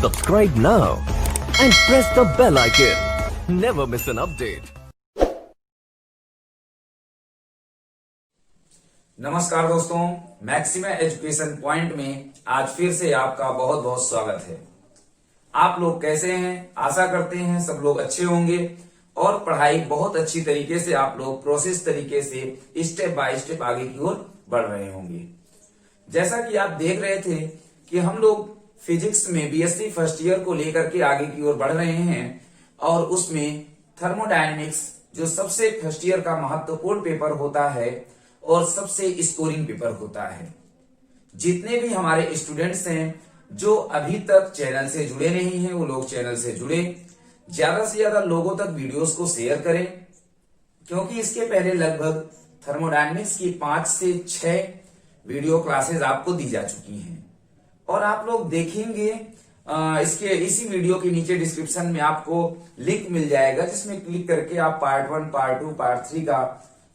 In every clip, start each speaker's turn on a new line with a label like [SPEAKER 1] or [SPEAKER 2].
[SPEAKER 1] Subscribe now and press the bell icon. Never miss an update.
[SPEAKER 2] नमस्कार दोस्तों, maxima education point में आज फिर से आपका बहुत बहुत स्वागत है। आप लोग कैसे हैं? आशा करते हैं सब लोग अच्छे होंगे और पढ़ाई बहुत अच्छी तरीके से आप लोग प्रोसेस तरीके से स्टेप बाय स्टेप आगे की ओर बढ़ रहे होंगे। जैसा कि आप देख रहे थे कि हम लोग फिजिक्स में बीएससी फर्स्ट ईयर को लेकर के आगे की ओर बढ़ रहे हैं और उसमें थर्मोडायनेमिक्स जो सबसे फर्स्ट ईयर का महत्वपूर्ण पेपर होता है और सबसे स्कोरिंग पेपर होता है। जितने भी हमारे स्टूडेंट्स हैं जो अभी तक चैनल से जुड़े नहीं हैं वो लोग चैनल से जुड़े, ज्यादा से ज्यादा लोगों तक वीडियोस को शेयर करें, क्योंकि इसके पहले लगभग थर्मोडायनेमिक्स की 5 से 6 वीडियो क्लासेस आपको दी जा चुकी हैं और आप लोग देखेंगे इसके इसी वीडियो के नीचे डिस्क्रिप्शन में आपको लिंक मिल जाएगा, जिसमें क्लिक करके आप पार्ट 1, पार्ट 2, पार्ट 3 का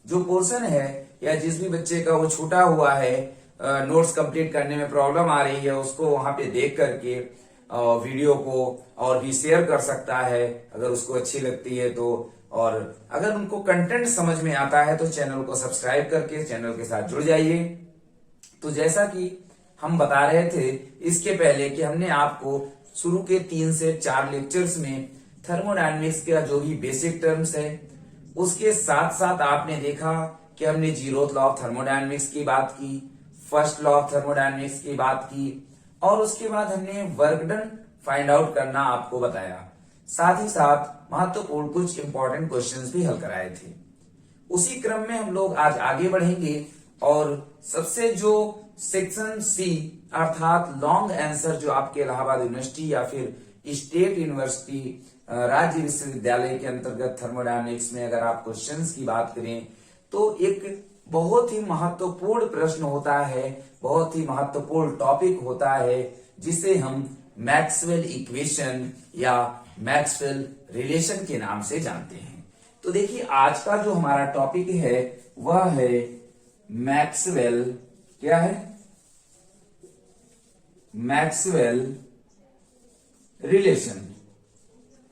[SPEAKER 2] जो पोर्शन है या जिस भी बच्चे का वो छूटा हुआ है, नोट्स कंप्लीट करने में प्रॉब्लम आ रही है, उसको वहां पे देख करके वीडियो को और भी शेयर कर सकता है अगर उसको अच्छी लगती है तो। और अगर उनको कंटेंट समझ में आता है तो चैनल को सब्सक्राइब करके चैनल के साथ जुड़ जाइए। तो जैसा कि हम बता रहे थे इसके पहले कि हमने आपको शुरू के 3 से 4 लेक्चर्स में थर्मोडायनेमिक्स का जो भी बेसिक टर्म्स है उसके साथ साथ आपने देखा कि हमने जीरोथ लॉ ऑफ थर्मोडायनेमिक्स की बात की, फर्स्ट लॉ ऑफ थर्मोडायनेमिक्स की बात की और उसके बाद हमने वर्क डन फाइंड आउट करना आपको बताया। साथ ही साथ महत्वपूर्ण कुछ इंपॉर्टेंट क्वेश्चंस भी हल कराए थे। उसी क्रम में हम लोग आज आगे बढ़ेंगे और सबसे जो सेक्शन सी अर्थात लॉन्ग आंसर जो आपके इलाहाबाद यूनिवर्सिटी या फिर स्टेट यूनिवर्सिटी राज्य विश्वविद्यालय के अंतर्गत थर्मोडायनेमिक्स में अगर आप क्वेश्चंस की बात करें तो एक बहुत ही महत्वपूर्ण प्रश्न होता है, बहुत ही महत्वपूर्ण टॉपिक होता है जिसे हम मैक्सवेल इक्वेशन या मैक्सवेल रिलेशन के नाम से जानते हैं। तो देखिए आज का जो हमारा टॉपिक है वह है मैक्सवेल, क्या है? Maxwell relation.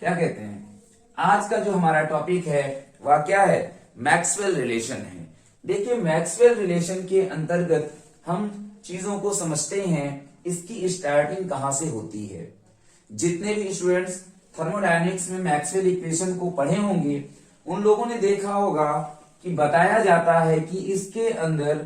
[SPEAKER 2] क्या कहते हैं? आज का जो हमारा टॉपिक है वह क्या है? मैक्सवेल रिलेशन है। देखिए मैक्सवेल रिलेशन के अंतर्गत हम चीजों को समझते हैं, इसकी स्टार्टिंग कहां से होती है। जितने भी स्टूडेंट्स थर्मोडायनेमिक्स में मैक्सवेल इक्वेशन को पढ़े होंगे उन लोगों ने देखा होगा कि बताया जाता है कि इसके अंदर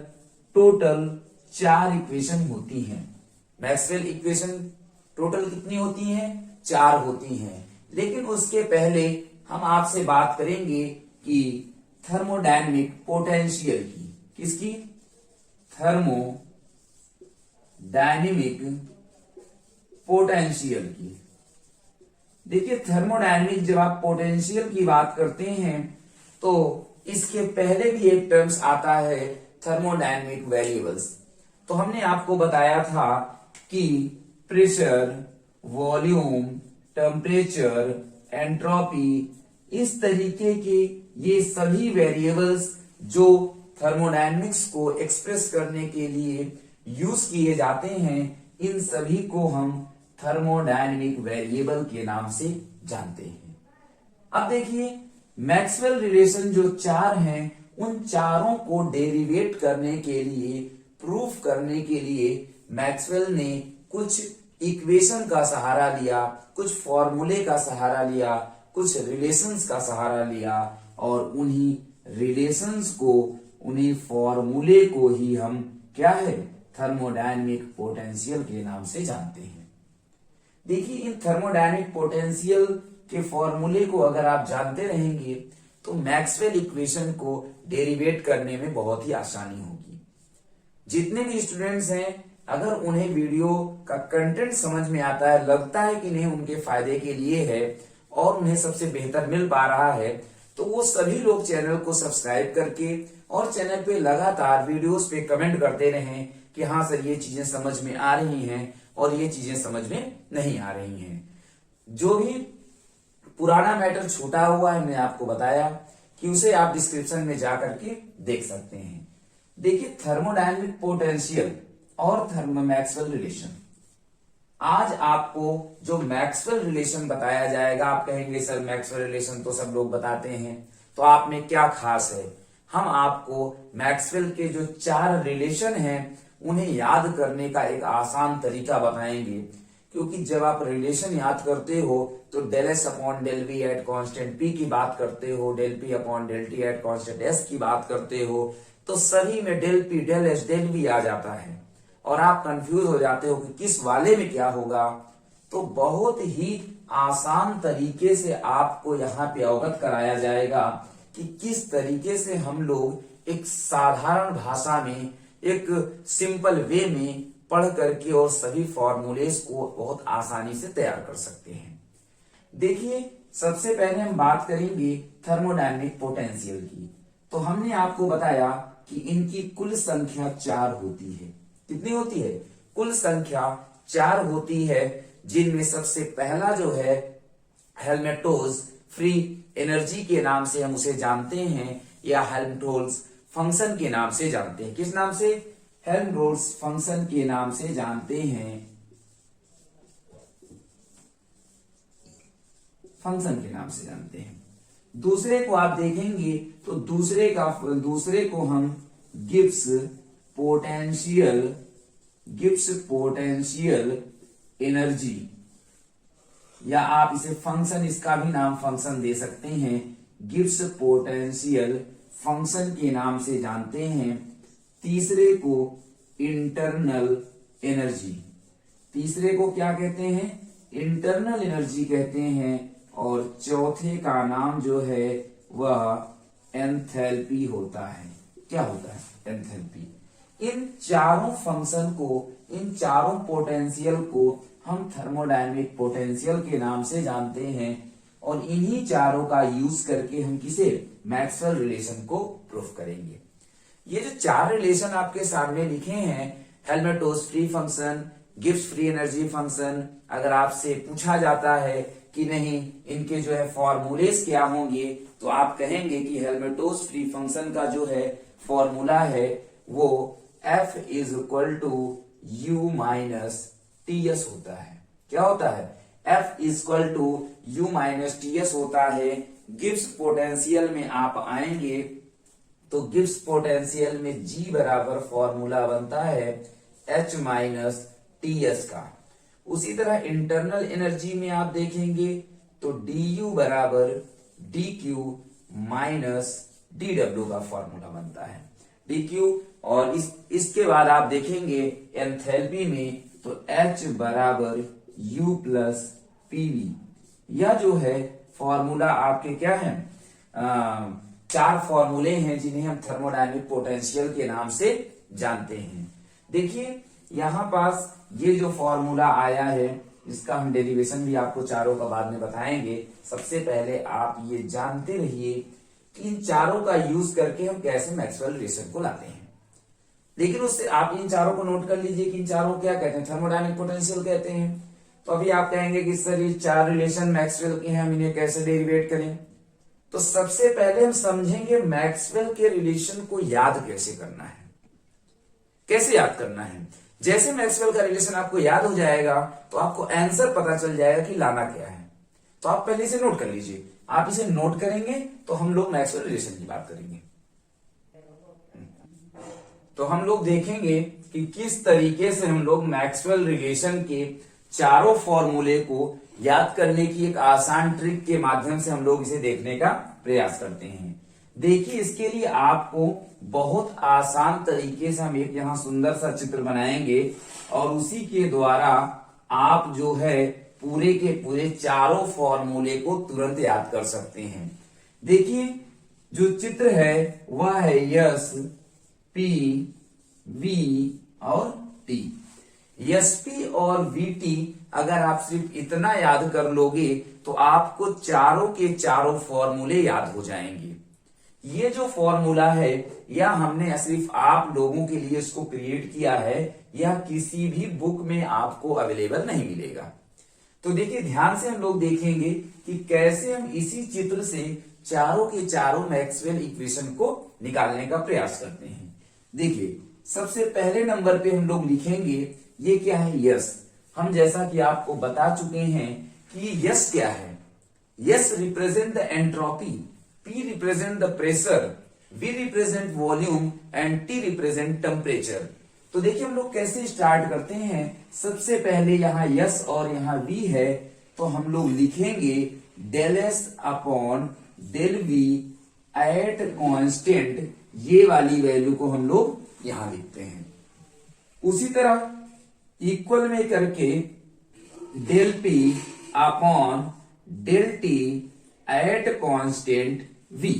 [SPEAKER 2] टोटल 4 इक्वेशन होती हैं। मैक्सवेल इक्वेशन टोटल कितनी होती हैं? 4 होती हैं। लेकिन उसके पहले हम आपसे बात करेंगे कि थर्मोडायनेमिक पोटेंशियल की। किसकी? थर्मोडायनेमिक पोटेंशियल की। देखिए थर्मोडायनेमिक जब आप पोटेंशियल की बात करते हैं तो इसके पहले भी एक टर्म्स आता है थर्मोडायनेमिक वेरिएबल्स। तो हमने आपको बताया था कि प्रेशर, वॉल्यूम, टेम्परेचर, एंट्रोपी, इस तरीके के ये सभी वेरिएबल्स जो थर्मोडायनेमिक्स को एक्सप्रेस करने के लिए यूज किए जाते हैं, इन सभी को हम थर्मोडायनेमिक वेरिएबल के नाम से जानते हैं। अब देखिए मैक्सवेल रिलेशन जो 4 हैं उन चारों को डेरिवेट करने के लिए, प्रूफ करने के लिए मैक्सवेल ने कुछ इक्वेशन का सहारा लिया, कुछ फॉर्मूले का सहारा लिया, कुछ रिलेशंस का सहारा लिया और उन्हीं रिलेशंस को, उन्हीं फॉर्मूले को ही हम क्या है? थर्मोडायनेमिक पोटेंशियल के नाम से जानते हैं। देखिए इन थर्मोडायनेमिक पोटेंशियल के फॉर्मूले को अगर आप जानते रहेंगे तो मैक्सवेल इक्वेशन को डेरिवेट करने में बहुत ही आसानी होगी। जितने भी स्टूडेंट्स हैं अगर उन्हें वीडियो का कंटेंट समझ में आता है, लगता है कि नहीं उनके फायदे के लिए है और उन्हें सबसे बेहतर मिल पा रहा है, तो वो सभी लोग चैनल को सब्सक्राइब करके और चैनल पे लगातार वीडियोस पे कमेंट करते रहें कि हाँ सर ये चीजें समझ में आ रही हैं और ये चीजें समझ में नहीं आ रही हैं। जो भी पुराना मैटर छूटा हुआ है मैंने आपको बताया कि उसे आप डिस्क्रिप्शन में जाकर के देख सकते हैं। देखिए थर्मोडायनेमिक पोटेंशियल और थर्मो मैक्सवेल रिलेशन, आज आपको जो मैक्सवेल रिलेशन बताया जाएगा, आप कहेंगे सर मैक्सवेल रिलेशन तो सब लोग बताते हैं, तो आप में क्या खास है। हम आपको मैक्सवेल के जो 4 रिलेशन हैं उन्हें याद करने का एक आसान तरीका बताएंगे। क्योंकि जब आप रिलेशन याद करते हो तो del S upon del V at constant P की बात करते हो, del P upon del T at constant S की बात करते हो, तो सभी में del P del S del V आ जाता है और आप कंफ्यूज हो जाते हो कि किस वाले में क्या होगा। तो बहुत ही आसान तरीके से आपको यहाँ पे अवगत कराया जाएगा कि किस तरीके से हम लोग एक साधारण भाषा में, एक सिंपल वे में पढ़ करके और सभी फॉर्मूलेस को बहुत आसानी से तैयार कर सकते हैं। देखिए, सबसे पहले हम बात करेंगे थर्मोडायनेमिक पोटेंशियल की। तो हमने आपको बताया कि इनकी कुल संख्या 4 होती है। कितनी होती है? कुल संख्या 4 होती है, जिनमें सबसे पहला जो है हेल्महोल्ट्ज फ्री एनर्जी के नाम से हम उसे जानते हैं, या हेल्महोल्ट्ज फंक्शन के नाम से जानते हैं। किस नाम से? हेल्महोल्ट्ज फंक्शन के नाम से जानते हैं, फंक्शन के नाम से जानते हैं। दूसरे को आप देखेंगे तो दूसरे को हम गिब्स पोटेंशियल एनर्जी, या आप इसे फंक्शन, इसका भी नाम फंक्शन दे सकते हैं, गिब्स पोटेंशियल फंक्शन के नाम से जानते हैं। तीसरे को इंटरनल एनर्जी, तीसरे को क्या कहते हैं? इंटरनल एनर्जी कहते हैं। और चौथे का नाम जो है वह एंथैल्पी होता है। क्या होता है? एंथैल्पी। इन चारों फंक्शन को, इन चारों पोटेंशियल को हम थर्मोडायनेमिक पोटेंशियल के नाम से जानते हैं, और इन्हीं चारों का यूज करके हम किसे? मैक्सवेल रिलेशन को प्रूफ करेंगे। ये जो 4 रिलेशन आपके सामने लिखे हैं, Helmholtz free function, Gibbs free energy function, अगर आपसे पूछा जाता है कि नहीं इनके जो है फॉर्मूलेस क्या होंगे, तो आप कहेंगे कि हेल्महोल्ट्ज फ्री फंक्शन का जो है फॉर्मूला है वो F is equal to U minus TS होता है। क्या होता है? F is equal to U minus TS होता है। गिब्स पोटेंशियल में आप आएंगे तो गिब्स पोटेंशियल में G बराबर फॉर्मूला बनता है H माइनस TS का। उसी तरह इंटरनल एनर्जी में आप देखेंगे तो du बराबर dq माइनस dw का फॉर्मूला बनता है, dq। और इसके बाद आप देखेंगे एंथैल्पी में तो H बराबर U प्लस PV। यह जो है फॉर्मूला आपके क्या है? 4 फॉर्मूले हैं जिन्हें हम थर्मोडायनेमिक पोटेंशियल के नाम से जानते हैं। देखिए, यहां पास ये जो फॉर्मूला आया है इसका हम डेरिवेशन भी आपको चारों का बाद में बताएंगे। सबसे पहले आप ये जानते रहिए कि इन चारों का यूज करके हम कैसे मैक्सवेल रिलेशन को लाते हैं। लेकिन उससे आप इन चारों को नोट कर लीजिए कि इन चारों को क्या कहते हैं? थर्मोडायनेमिक पोटेंशियल कहते हैं। तो अभी आप कहेंगे कि सर ये 4 रिलेशन मैक्सवेल के हैं, हम इन्हें कैसे डेरिवेट करें? तो सबसे पहले हम समझेंगे मैक्सवेल के रिलेशन को याद कैसे करना है। कैसे याद करना है? जैसे मैक्सवेल का रिलेशन आपको याद हो जाएगा तो आपको आंसर पता चल जाएगा कि लाना क्या है। तो आप पहले इसे नोट कर लीजिए। आप इसे नोट करेंगे तो हम लोग मैक्सवेल रिलेशन की बात करेंगे। तो हम लोग देखेंगे कि किस तरीके से हम लोग मैक्सवेल रिलेशन के चारों फॉर्मूले को याद करने की एक आसान ट्रिक के माध्यम से हम लोग इसे देखने का प्रयास करते हैं। देखिए, इसके लिए आपको बहुत आसान तरीके से हम एक यहां सुंदर सा चित्र बनाएंगे और उसी के द्वारा आप जो है पूरे के पूरे चारों फॉर्मूले को तुरंत याद कर सकते हैं। देखिए, जो चित्र है वह है यस, पी, वी और टी। एसपी और वीटी अगर आप सिर्फ इतना याद कर लोगे तो आपको चारों के चारों फॉर्मूले याद हो जाएंगे। ये जो फॉर्मूला है यह हमने सिर्फ आप लोगों के लिए इसको क्रिएट किया है, यह किसी भी बुक में आपको अवेलेबल नहीं मिलेगा। तो देखिए, ध्यान से हम लोग देखेंगे कि कैसे हम इसी चित्र से चारों के चारों मैक्सवेल इक्वेशन को निकालने का प्रयास करते हैं। देखिए, सबसे पहले नंबर पे हम लोग लिखेंगे ये क्या है? यस। हम जैसा कि आपको बता चुके हैं कि यस क्या है। S represent the entropy, P represent the pressure, V represent volume and T represent temperature. तो देखिए हम लोग कैसे स्टार्ट करते हैं। सबसे पहले यहाँ यस और यहाँ वी है, तो हम लोग लिखेंगे del S upon del V at constant, ये वाली वैल्यू को हम लोग यहां लिखते हैं। उसी तरह इक्वल में करके del P upon del T at constant V.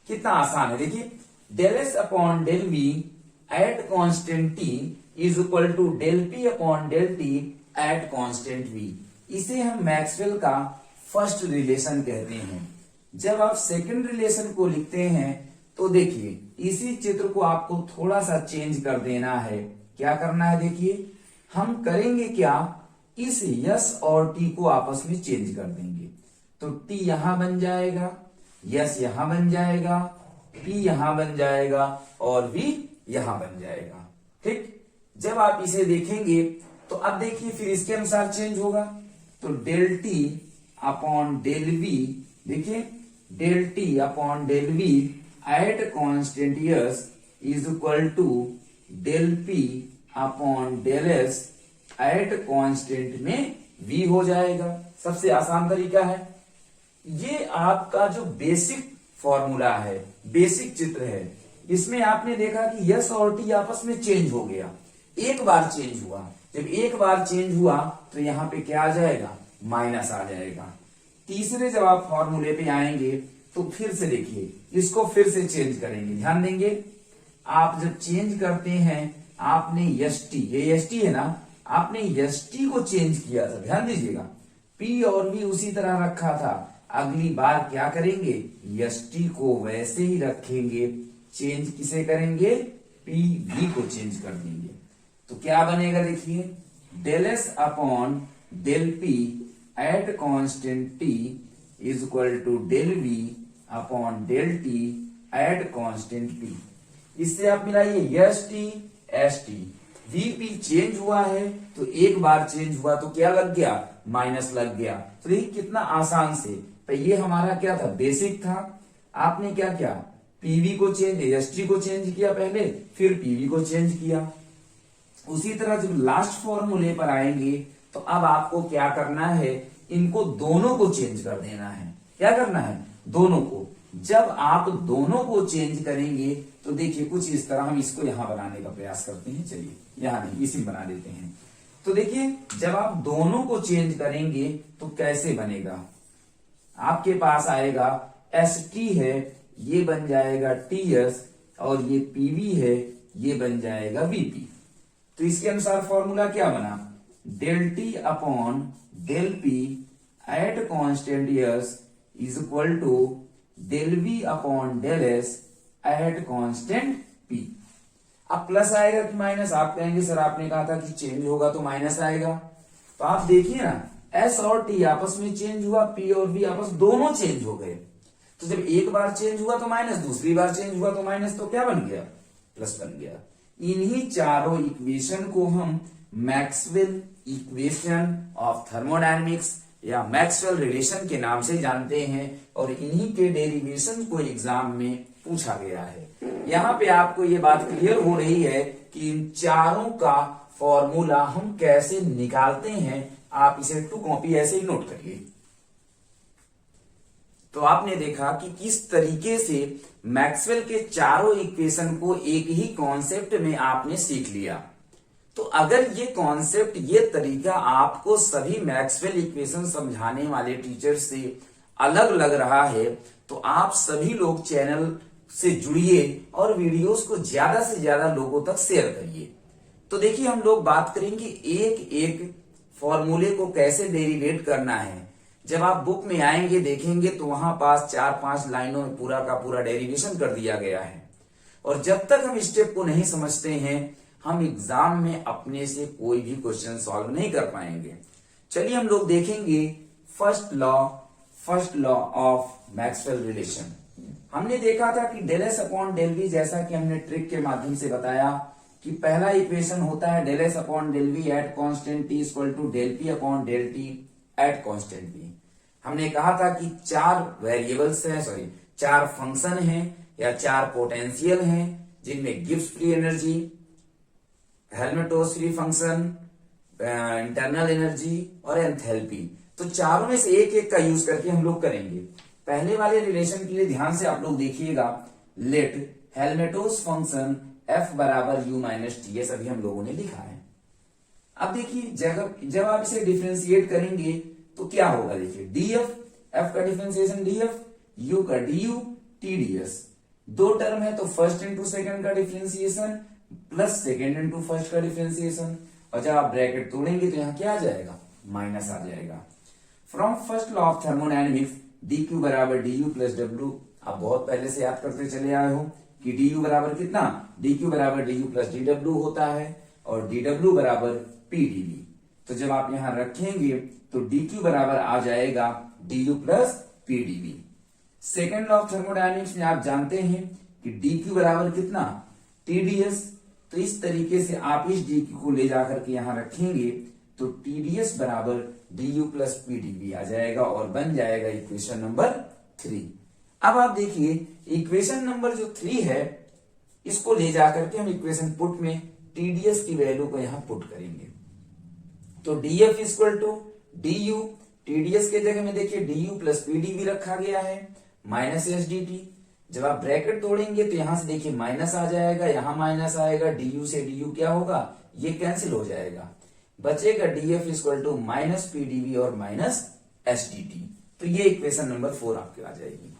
[SPEAKER 2] कितना आसान है देखिए, del S upon del V at constant T is equal to del P upon del T at constant V. इसे हम मैक्सवेल का फर्स्ट रिलेशन कहते हैं। जब आप सेकंड रिलेशन को लिखते हैं तो देखिए इसी चित्र को आपको थोड़ा सा चेंज कर देना है। क्या करना है देखिए, हम करेंगे क्या, इस यस और टी को आपस में चेंज कर देंगे। तो टी यहां बन जाएगा, यस यहां बन जाएगा, पी यहां बन जाएगा और वी यहां बन जाएगा। ठीक, जब आप इसे देखेंगे तो अब देखिए फिर इसके अनुसार चेंज होगा। तो del T upon del V, देखिए del T upon del V at constant S is equal to del P upon del S at constant में वी हो जाएगा। सबसे आसान तरीका है। ये आपका जो बेसिक फॉर्मूला है, बेसिक चित्र है, इसमें आपने देखा कि यस और टी आपस में चेंज हो गया, एक बार चेंज हुआ। जब एक बार चेंज हुआ तो यहां पे क्या आ जाएगा, माइनस आ जाएगा। तीसरे जब आप फॉर्मूले पे आएंगे तो फिर से देखिए इसको फिर से चेंज करेंगे। ध्यान देंगे, आप जब चेंज करते हैं आपने यस टी, ये यस टी है ना, आपने यस टी को चेंज किया था, ध्यान दीजिएगा। पी और वी उसी तरह रखा था, अगली बार क्या करेंगे, यस टी को वैसे ही रखेंगे, चेंज किसे करेंगे, पी वी को चेंज कर देंगे। तो क्या बनेगा देखिए, del S upon del P at constant T is equal to del V upon del T at constant P. इससे आप मिलाइए S T S T, VP change हुआ है तो एक बार चेंज हुआ तो क्या लग गया, माइनस लग गया। तो देखिए कितना आसान से, तो ये हमारा क्या था, बेसिक था। आपने क्या किया, पीवी को चेंज, एसटी को चेंज किया पहले, फिर पीवी को चेंज किया। उसी तरह जब लास्ट फॉर्मूले पर आएंगे तो अब आपको क्या करना है, इनको दोनों को चेंज कर देना है। क्या करना है, दोनों को। जब आप दोनों को चेंज करेंगे तो देखिए कुछ इस तरह, हम इसको यहां बनाने का प्रयास करते हैं। चलिए यहां नहीं, इसी में बना देते हैं। तो देखिए जब आप दोनों को चेंज करेंगे तो कैसे बनेगा, आपके पास आएगा एस टी है, ये बन जाएगा टी एस, और ये पीवी है, ये बन जाएगा वीपी। तो इसके अनुसार फॉर्मूला क्या बना, del T upon del P at constant S is equal to del V upon del S at constant P. अब प्लस आएगा कि माइनस, आप कहेंगे सर आपने कहा था कि चेंज होगा तो माइनस आएगा। तो आप देखिए ना, एस और टी आपस में चेंज हुआ, पी और वी आपस दोनों चेंज हो गए। तो जब एक बार चेंज हुआ तो माइनस, दूसरी बार चेंज हुआ तो माइनस, तो क्या बन गया, प्लस बन गया। इन्हीं चारों इक्वेशन को हम मैक्सवेल इक्वेशन ऑफ थर्मोडायनेमिक्स या मैक्सवेल रिलेशन के नाम से जानते हैं, और इन्हीं के डेरिवेशन को एग्जाम में पूछा गया है। यहाँ पे आपको ये बात क्लियर हो रही है कि इन चारों का फॉर्मूला हम कैसे निकालते हैं। आप इसे टू कॉपी ऐसे ही नोट करिए। तो आपने देखा कि किस तरीके से मैक्सवेल के चारों इक्वेशन को एक ही कॉन्सेप्ट में आपने सीख लिया। तो अगर ये कॉन्सेप्ट, ये तरीका आपको सभी मैक्सवेल इक्वेशन समझाने वाले टीचर से अलग लग रहा है तो आप सभी लोग चैनल से जुड़िए और वीडियोस को ज्यादा से ज्यादा लोगों तक शेयर करिए। तो देखिए हम लोग बात करेंगे एक एक फॉर्मूले को कैसे डेरिवेट करना है। जब आप बुक में आएंगे देखेंगे तो वहां पास 4-5 लाइनों में पूरा का पूरा डेरिवेशन कर दिया गया है, और जब तक हम स्टेप को नहीं समझते हैं हम एग्जाम में अपने से कोई भी क्वेश्चन सॉल्व नहीं कर पाएंगे। चलिए हम लोग देखेंगे first law of Maxwell relation. हमने देखा था कि del S upon del V, जैसा कि हमने ट्रिक के माध्यम से बताया कि पहला इक्वेशन होता है del S upon del V at constant T equal to del P upon del T at constant P. हमने कहा था कि चार वेरिएबल्स हैं, चार फंक्शन हैं या चार पोटेंशियल हैं, जिनमें Gibbs free energy, Helmholtz free function, internal energy और एंथैल्पी। तो चारों में से एक एक का यूज करके हम लोग करेंगे। पहले वाले रिलेशन के लिए ध्यान से आप लोग देखिएगा, लेट हेल्महोल्ट्ज फंक्शन f बराबर u माइनस टी, ये सभी हम लोगों ने लिखा है। अब देखिए जब आप इसे डिफ्रेंशिएट करेंगे तो क्या होगा, देखिए df, f का डिफ्रेंशिएशन df, u का du, t ds। दो टर्म है तो फर्स्ट इंटू सेकंड का differentiation plus second into first का डिफ्रेंशिएशन, और जब आप ब्रैकेट तोड़ेंगे तो यहाँ क्या आ जाएगा, माइनस आ जाएगा। From first law of thermodynamics dq बराबर du प्लस w, आप बहुत पहले से याद करते चले आए हो कि du बराबर कितना, dq बराबर du प्लस dw होता है और dw बराबर pdv। तो जब आप यहां रखेंगे तो dq बराबर आ जाएगा du plus pdv। Second law of thermodynamics में आप जानते हैं कि dq बराबर कितना, tds। तो इस तरीके से आप इस dq को ले जाकर के यहां रखेंगे तो tds बराबर du प्लस pdv आ जाएगा और बन जाएगा इक्वेशन नंबर 3। अब आप देखिए इक्वेशन नंबर जो 3 है, इसको ले जाकर के हम इक्वेशन पुट में टीडीएस की वैल्यू को यहां पुट करेंगे। तो df equal to du, TDS के जगह में देखिए du प्लस pdv रखा गया है माइनस एस डी टी। जब आप ब्रैकेट तोड़ेंगे तो यहां से देखिए माइनस आ जाएगा, यहां माइनस आएगा, du से du क्या होगा, ये कैंसिल हो जाएगा, बचेगा df equal to minus pdv और माइनस एस डी टी। तो ये इक्वेशन नंबर 4 आपके आ जाएगी।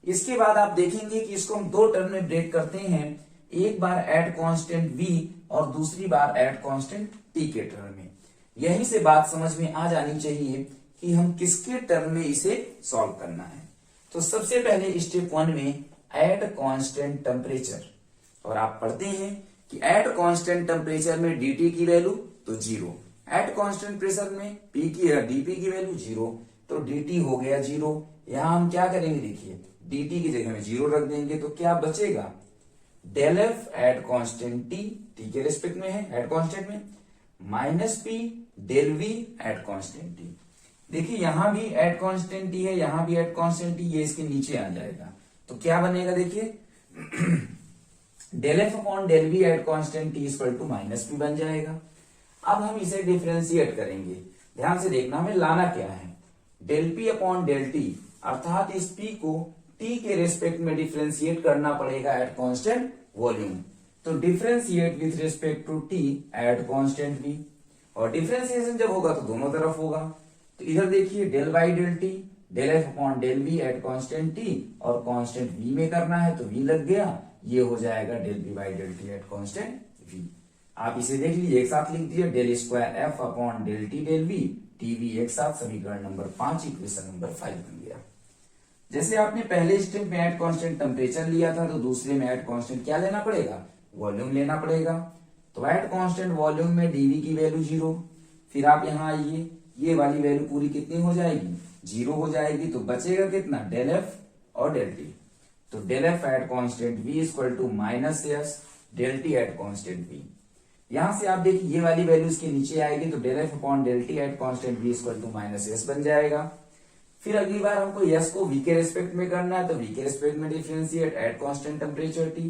[SPEAKER 2] इसके बाद आप देखेंगे कि इसको हम दो टर्म में ब्रेक करते हैं, एक बार एट कांस्टेंट v और दूसरी बार एट कांस्टेंट t के टर्म में। यहीं से बात समझ में आ जानी चाहिए कि हम किसके टर्म में इसे सॉल्व करना है। तो सबसे पहले स्टेप 1 में एट कांस्टेंट टेम्परेचर, और आप पढ़ते हैं कि एट कांस्टेंट टेम्परेचर में dt की वैल्यू तो 0, एट कांस्टेंट प्रेशर में dp की वैल्यू 0, तो dt हो गया 0। यहां हम क्या करेंगे, देखिए dt की जगह में 0 रख देंगे तो क्या बचेगा, del F at constant t के रेस्पेक्ट में है एट कांस्टेंट में, minus p del v at constant t। देखिए यहां भी एट कांस्टेंट t है, यहां भी एट कांस्टेंट t, ये इसके नीचे आ जाएगा तो क्या बनेगा, देखिए del F upon del v at constant t equal to minus p बन जाएगा। अब हम इसे डिफरेंशिएट करेंगे, ध्यान से देखना हमें लाना क्या है, del p upon del t, अर्थात इस p को t के रेस्पेक्ट में डिफरेंशिएट करना पड़ेगा एट कांस्टेंट वॉल्यूम। तो differentiate with respect to t at constant v, और डिफरेंशिएशन जब होगा तो दोनों तरफ होगा। तो इधर देखिए del by del T, del F upon del V at constant t, और कांस्टेंट v में करना है तो v लग गया, ये हो जाएगा del B by del T at constant v। आप इसे देख लीजिए, एक साथ लिख दिए, del square F upon del T del V T V, एक साथ समीकरण नंबर 5 इक्वेशन नंबर 5 बन गया। जैसे आपने पहले स्टेप में एट कांस्टेंट टेम्परेचर लिया था, तो दूसरे में एट कांस्टेंट क्या लेना पड़ेगा, वॉल्यूम लेना पड़ेगा। तो एट कांस्टेंट वॉल्यूम में डीवी की वैल्यू 0, फिर आप यहाँ आइए, ये वाली वैल्यू पूरी कितनी हो जाएगी, 0 हो जाएगी, तो बचेगा कितना, डेल एफ और डेल टी। तो del F at constant v equal to minus S del T at constant v। यहां से आप देखिए ये वाली वैल्यू इसके नीचे आएगी, तो del F upon del T at constant v equal to minus S बन जाएगा। फिर अगली बार हमको s को v के रेस्पेक्ट में करना है, तो v के रेस्पेक्ट में differentiate at constant temperature t।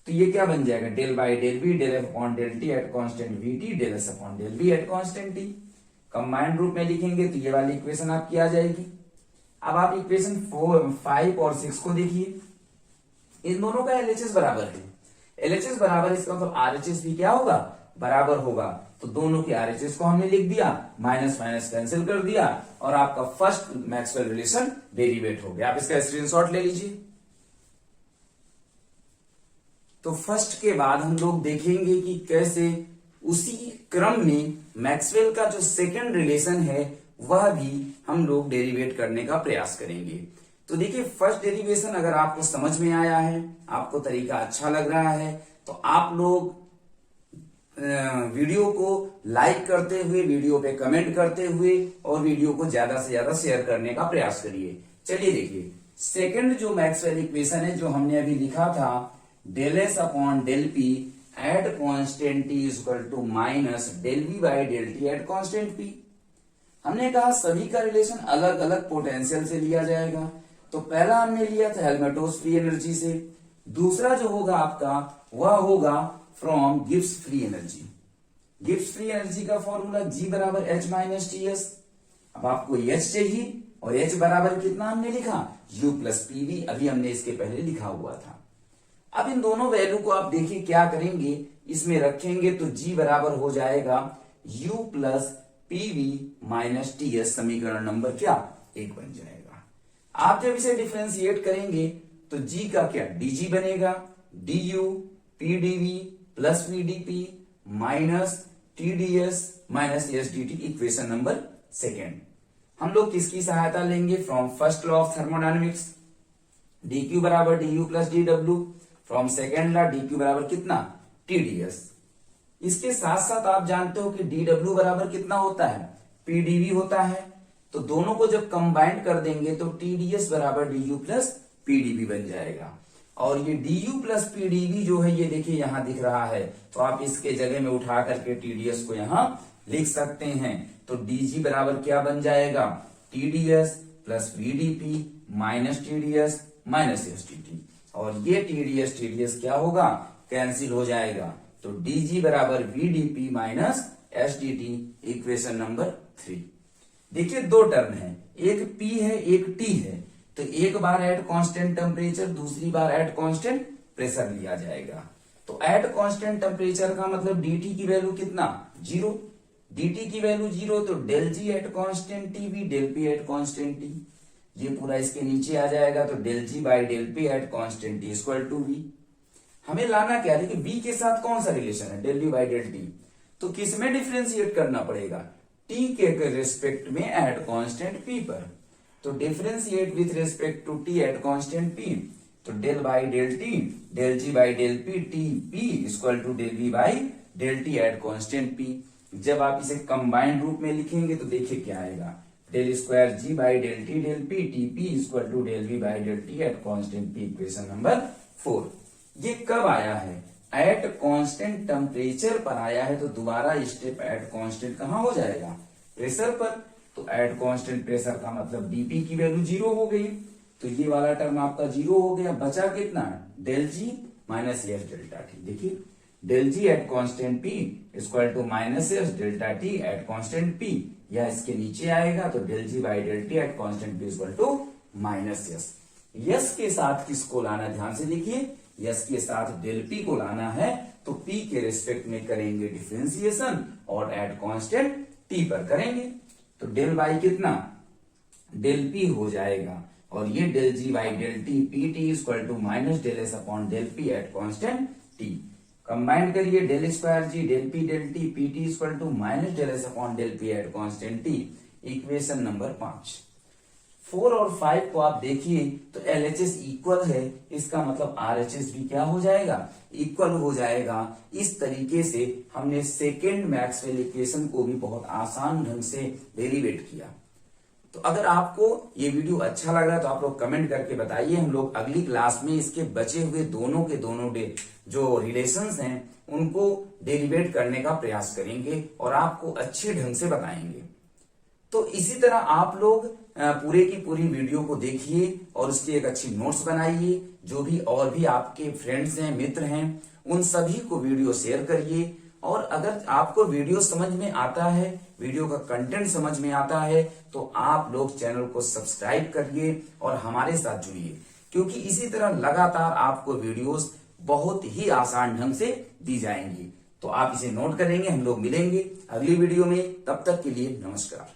[SPEAKER 2] तो ये क्या बन जाएगा, del by del v del F upon del T at constant v t del S upon del v at constant t। Combined रूप में लिखेंगे तो ये वाली इक्वेशन आपकी आ जाएगी। अब आप इक्वेशन 4, 5 और 6 को देखिए, इन दोनों का एलएचएस बराबर है, एलएचएस बराबर, इसका मतलब आरएचएस भी क्या होगा, बराबर होगा। तो दोनों के आरएचएस को हमने लिख दिया, माइनस माइनस कैंसिल कर दिया, और आपका फर्स्ट मैक्सवेल रिलेशन डेरिवेट हो गया। आप इसका स्क्रीनशॉट ले लीजिए। तो फर्स्ट के बाद हम लोग देखेंगे कि कैसे उसी क्रम में मैक्सवेल का जो सेकंड रिलेशन है वह भी हम लोग डेरिवेट करने का प्रयास करेंगे। तो देखिए फर्स्ट डेरिवेशन अगर आपको समझ में आया है, आपको तरीका अच्छा लग रहा है, तो आप लोग वीडियो को लाइक करते हुए, वीडियो पे कमेंट करते हुए और वीडियो को ज्यादा से ज्यादा शेयर करने का प्रयास करिए। चलिए देखिए सेकंड जो मैक्सवेल इक्वेशन है जो हमने अभी लिखा था, del S upon del P at constant T is equal to minus del V by del T at constant P. हमने कहा सभी का रिलेशन अलग अलग पोटेंशियल से लिया जाएगा। तो पहला हमने लिया था हेल्महोल्ट्ज फ्री एनर्जी से, दूसरा जो होगा आपका वह होगा from Gibbs free energy. Gibbs free energy का फॉर्मूला G बराबर H माइनस टी एस। अब आपको H चाहिए और H बराबर कितना हमने लिखा U प्लस पीवी, अभी हमने इसके पहले लिखा हुआ था। अब इन दोनों वैल्यू को आप देखिए क्या करेंगे, इसमें रखेंगे तो G बराबर हो जाएगा U plus PV minus T S, समीकरण नंबर क्या 1 बन जाएगा। आप जब इसे डिफरेंशिएट करेंगे तो G का क्या dG बनेगा, du pdv plus vdp minus TdS minus SDT, equation number 2। हम लोग किसकी सहायता लेंगे, from first law of thermodynamics dq बराबर du plus dw, from second law dq बराबर कितना TdS। इसके साथ साथ आप जानते हो कि dw बराबर कितना होता है pdv होता है, तो दोनों को जब कंबाइंड कर देंगे तो TdS बराबर du प्लस pdv बन जाएगा। और ये du प्लस pdv जो है ये देखिए यहां दिख रहा है, तो आप इसके जगह में उठा करके TdS को यहां लिख सकते हैं। तो dg बराबर क्या बन जाएगा TdS plus vdp minus TdS minus SDT, और ये TdS क्या होगा कैंसिल हो जाएगा। तो dg बराबर vdp minus SDT, equation number 3। देखिए दो टर्म है, एक P है एक T है, तो एक बार एट कांस्टेंट टेम्परेचर दूसरी बार एट कांस्टेंट प्रेशर लिया जाएगा। तो एट कांस्टेंट टेम्परेचर का मतलब dt की वैल्यू कितना 0, dt की वैल्यू 0, तो del G at constant T V del P at constant T, ये पूरा इसके नीचे आ जाएगा। तो del G by del P at constant T equal to V. हमें लाना क्या, देखिए v के साथ कौन सा रिलेशन है del V by del T, तो किसमें डिफरेंशिएट करना पड़ेगा t के रिस्पेक्ट में एट कांस्टेंट p पर। तो differentiate with respect to t at constant p, तो del by del T del G by del P T P equal to del V by del T at constant p। जब आप इसे combined रूप में लिखेंगे तो देखिए क्या आएगा, del square G by del T del P T P equal to del V by del T at constant p, equation number 4। ये कब आया है, एट कांस्टेंट टेम्परेचर पर आया है, तो दोबारा स्टेप एट कांस्टेंट कहां हो जाएगा प्रेशर पर। तो एट कांस्टेंट प्रेशर का मतलब डीपी की वैल्यू 0 हो गई, तो ये वाला टर्म आपका 0 हो गया, बचा कितना del G minus S delta T. देखिए del G at constant P equal to minus S delta T at constant P, या इसके नीचे आएगा तो del G by del T at constant P equal to minus S. S के साथ किसको लाना, ध्यान से देखिए, यस के साथ डेल पी को लाना है, तो पी के रिस्पेक्ट में करेंगे डिफरेंशिएशन और एट कांस्टेंट टी पर करेंगे। तो डेल बाई कितना डेल पी हो जाएगा, और ये del G by del T P T equal to minus del S upon del P at constant T. Combined करिए del square G del P T T equal to minus del S upon del P at constant T, equation number 5। 4 और 5 को आप देखिए तो LHS equal है, इसका मतलब RHS भी क्या हो जाएगा इक्वल हो जाएगा। इस तरीके से हमने सेकेंड मैक्सवेल इक्वेशन को भी बहुत आसान ढंग से डेरिवेट किया। तो अगर आपको ये वीडियो अच्छा लग रहा है तो आप लोग कमेंट करके बताइए। हम लोग अगली क्लास में इसके बचे हुए दोनों के दोनों जो रिलेशंस हैं उनको डेरिवेट करने का प्रयास करेंगे और आपको अच्छे ढंग से बताएंगे। तो इसी तरह आप लोग पूरे की पूरी वीडियो को देखिए और उसकी एक अच्छी नोट्स बनाइए। जो भी और भी आपके फ्रेंड्स हैं, मित्र हैं, उन सभी को वीडियो शेयर करिए। और अगर आपको वीडियो समझ में आता है, वीडियो का कंटेंट समझ में आता है, तो आप लोग चैनल को सब्सक्राइब करिए और हमारे साथ जुड़िए, क्योंकि इसी तरह लगातार आपको वीडियोस बहुत ही आसान ढंग से दी जाएंगी। तो आप इसे नोट करेंगे। हम लोग मिलेंगे अगली वीडियो में, तब तक के लिए नमस्कार।